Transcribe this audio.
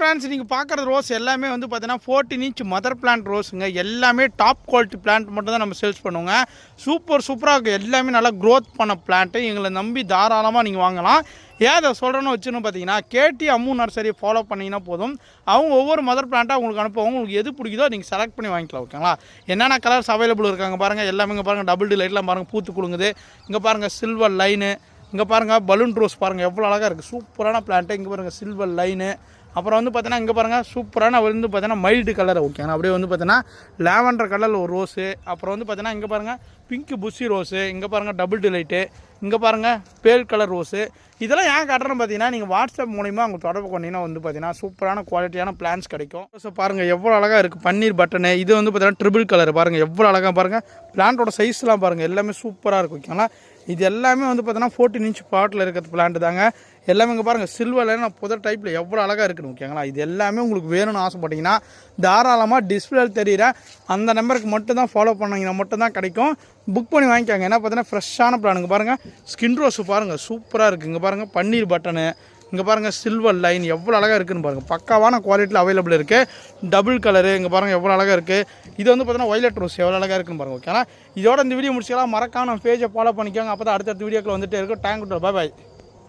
Friends நீங்கள் பார்க்குற rose எல்லாமே வந்து பார்த்தீங்கன்னா 14 இன்ச் மதர் பிளான்ட் ரோஸுங்க. எல்லாமே டாப் குவாலிட்டி பிளான்ட் மட்டும் தான் நம்ம சேல்ஸ் பண்ணுவோங்க. சூப்பராக இருக்குது. எல்லாமே நல்லா க்ரோத் பண்ண பிளான்ட்டு. எங்களை நம்பி தாராளமாக நீங்கள் வாங்கலாம். ஏன் அதை சொல்கிறேன்னு வச்சுன்னு பார்த்தீங்கன்னா, கேடி அம்மு நர்சரி ஃபாலோ பண்ணிங்கன்னா போதும். அவங்க ஒவ்வொரு மதர் பிளான்ட்டாக உங்களுக்கு அனுப்புவாங்க. உங்களுக்கு எது பிடிக்குதோ நீங்கள் செலக்ட் பண்ணி வாங்கிக்கலாம். ஓகேங்களா? என்னென்ன கலர்ஸ் அவைலபிள் இருக்காங்க பாருங்கள். எல்லாமே இங்கே பாருங்கள், டபுள் டி லைட்லாம் பாருங்கள் பூத்து குலுங்குது. இங்கே பாருங்கள் சில்வர் லைனு. இங்கே பாருங்கள் பலூன் ரோஸ் பாருங்கள் எவ்வளோ அழகாக இருக்குது. சூப்பரான பிளான்ட்டு. இங்கே பாருங்கள் சில்வர் லைனு. அப்புறம் வந்து பார்த்தீங்கன்னா இங்கே பாருங்கள் சூப்பரான வந்து பார்த்தீங்கன்னா மைல்டு கலர். ஓகேங்களா? அப்படியே வந்து பார்த்தீங்கன்னா லாவெண்டர் கலரில் ஒரு ரோஸு. அப்புறம் வந்து பார்த்தீங்கன்னா இங்கே பாருங்கள் பிங்க் புஷி ரோஸு. இங்கே பாருங்கள் டபுள் டிலைட்டு. இங்கே பாருங்கள் பேல் கலர் ரோஸு. இதெல்லாம் ஏன் காட்டுறேன்னு பார்த்தீங்கன்னா, நீங்கள் வாட்ஸ்அப் மூலிமா அவங்க தொடர்பு கொண்டீங்கன்னா வந்து பார்த்தீங்கன்னா சூப்பரான குவாலிட்டியான பிளான்ஸ் கிடைக்கும். ஸோ பாருங்கள் எவ்வளோ அழகாக இருக்குது. பன்னீர் பட்டனு. இது வந்து பார்த்தீங்கன்னா ட்ரிபிள் கலர். பாருங்கள் எவ்வளோ அழகாக பாருங்கள். பிளான்ட்டோட சைஸ்லாம் பாருங்கள் எல்லாமே சூப்பராக இருக்கும். ஓகேங்களா? இது எல்லாமே வந்து பார்த்தீங்கன்னா 14 இன்ச் பாட்டில் இருக்கிற பிளான்ட் தாங்க. எல்லாமே இங்கே பாருங்கள் சில்வரில் நான் புதர் டைப்பில் எவ்வளோ அழகாக இருக்குன்னு. ஓகேங்களா? இது எல்லாமே உங்களுக்கு வேணும்னு ஆசைப்பட்டீங்கன்னா தாராளமாக டிஸ்பிளேல தெரியிற அந்த நம்பருக்கு மட்டும் தான் ஃபாலோ பண்ணிங்கன்னா மட்டும் தான் கிடைக்கும். புக் பண்ணி வாங்கிக்காங்க. ஏன்னா பார்த்தீங்கன்னா ஃப்ரெஷ்ஷான பிளானுங்க. பாருங்கள் ஸ்கின் ரோஸு பாருங்கள் சூப்பராக இருக்குது. இங்கே பாருங்கள் பன்னீர் பட்டனு. இங்கே பாருங்கள் சில்வர் லைன் எவ்வளோ அழகாக இருக்குதுன்னு பாருங்கள். பக்காவான குவாலிட்டியில் அவைலபிள் இருக்குது. Double colour. இங்கே பாருங்கள் எவ்வளோ அழகாக இருக்குது. இது வந்து பார்த்தீங்கன்னா வயலட் ரோஸ் எவ்வளோ அழகாக இருக்குன்னு பாருங்கள். ஓகேங்களா? இதோட இந்த வீடியோ முடிச்சுக்கலாம். மறக்காம நம்ம பேஜை ஃபாலோ பண்ணிக்கோங்க. அப்போ தான் அடுத்தடுத்த வீடியோக்கள் வந்துட்டே இருக்கும். தேங்க்யூ. பாய்.